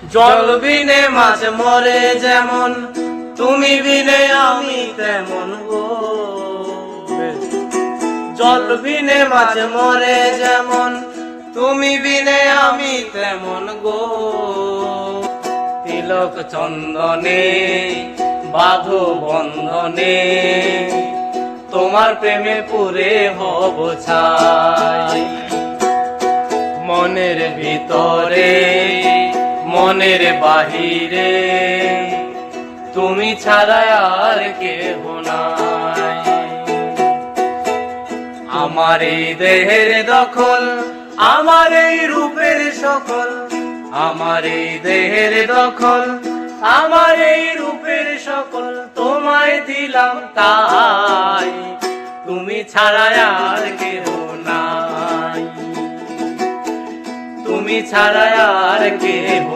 জল বিনে মাছ মরে যেমন, তুমি বিনে আমি তেমন গো। জল বিনে মাছ মরে যেমন, তুমি বিনে আমি তেমন গো। তিলক চন্দনে বাঁধো বন্ধনে, তোমার প্রেমে পুরে হব ছাই। মনের ভিতরে মনের বাহিরে, তুমি ছাড়া আর কেহ নাই। আমার এই দেহের দখল, আমার এই রূপের সকল, আমার এই দেহের দখল, আমার এই রূপের সকল তোমায় দিলাম তাই। তুমি ছাড়া আর কেহ নাই, তুমি ছাড়া আর কেহ